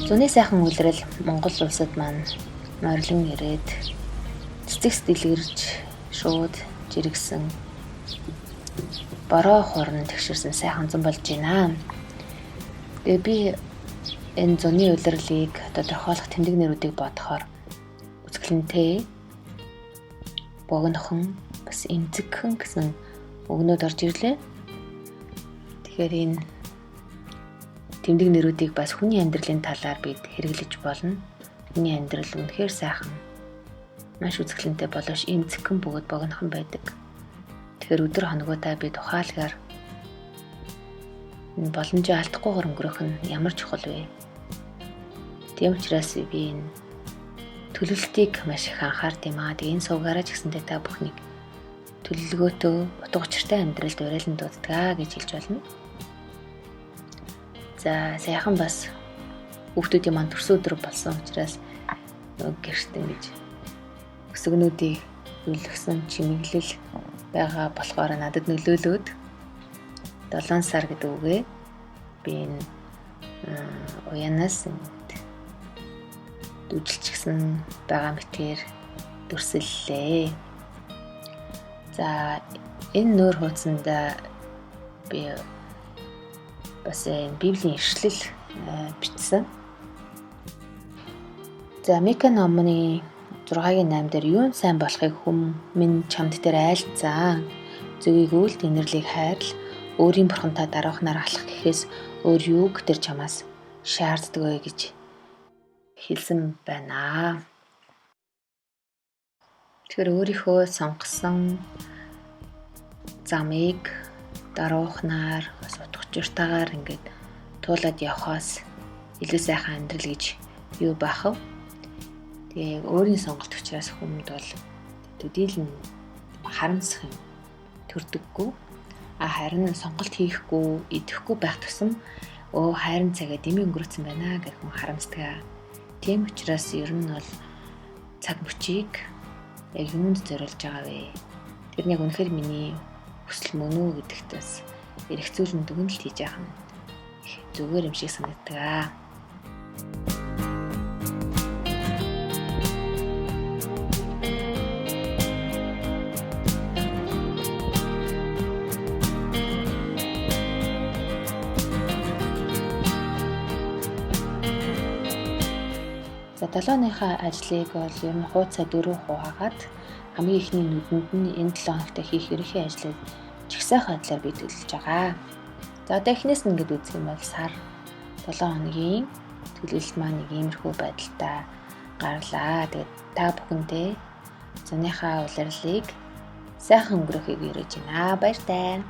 Зуны сайхан үйлрэл Монгол улсад маань морилон ирээд цэцэгс дэлгэрж шууд жиргсэн бороо хорн тэгшэрсэн сайхан зам болж байна. Тэгээ би энэ зуны үйлрлийг тодорхойлох тэмдэг нэрүүдийг бодохоор үзэсгэлэнтэй богинохон бас эмзэгхэн гэсэн өгнөд орж ирлээ. Тэгэхээр энэ тэмдэг нэрүүдийг бас хүний амьдралын талаар бид хэрэглэж болно. Хүний амьдрал үнэхээр сайхан, маш үзэсгэлэнтэй боловч эмзэгхэн бөгөөд богинохон байдаг. Тэгэхээр өдөр хоногудаа бид ухаалгаар энэ боломжоо алдахгүйгээр өнгөрөх нь ямар чухал вэ? Тийм учраас би энэ төлөвлөлтийг маш их анхаард юм аа. Тэгээ энэ сувгаараа ч гэсэндээ та бүхнийг төлөвлөгөөтөө утга учиртай амьдралд уриалан дууддаг гэж хэлж байна. За сайхан бас хүүхдүүдийн манд төрсөн өдөр болсон учраас гэрт ингэж өсгөнүүдийг үлгсэн чимэглэл байгаа болохоор надад нөлөөлөөд 7 сар гэдэг үгээ би энэ уянаас дүүжилчихсэн байгаа мэтээр дүрсэллээ. За энэ нөр хуудсанда би бас Библийн ишлэл бичсэн. За Мика номны 6:8 дээр юун сайн болохыг минь чамд дээр айлцсан. Зүгийг үл тэнэрлийг хайрл, өөрийн бурхантай даруухнаар алах гэхээс өөр юуг тэр чамаас шаарддаг вэ гэж хэлсэн байна. Тэгэхээр өөрийнхөө сонгосон замыг даруухнаар бас утга учиртайгаар ингээд туулаад явхаас илүү сайхан амьдрал гэж юу байх вэ? Тэгээ өөрийн сонголт учраас хүмүүд бол төдийлөн харамсах юм төрдөггүй. Харин сонголт хийхгүй, идэхгүй байх тусам хайрын цагаа дэмий өнгөрөөцсөн байна гэх хүн харамсдаг. Тийм учраас ер нь бол цаг мөчийг яг юунд зориулж байгаа вэ? Тэр нэг үнэхээр миний хүсэл мөн үү гэдэгт бас эргцүүлэн дүгнэлт хийж байгаа юм. Зүгээр юм шиг санагддаг. За 7-ныхаа ажлыг бол ер нь хуудасаа 4 хуваагаад хамгийн ихний нүдэнд нь энэ 7 хоногт хийх ерөнхий ажлыг жигсаах байдлаар би төлөвлөж байгаа. За одоо эхнээс нь ингэж үзэх юм бол сар 7 хоногийн төлөвлөлт маань нэг иймэрхүү байдалтай гарлаа. Тэгээд та бүхэндээ зуныхаа улирлыг сайхан өнгөрөхийг өрөөж байна. Баяртай.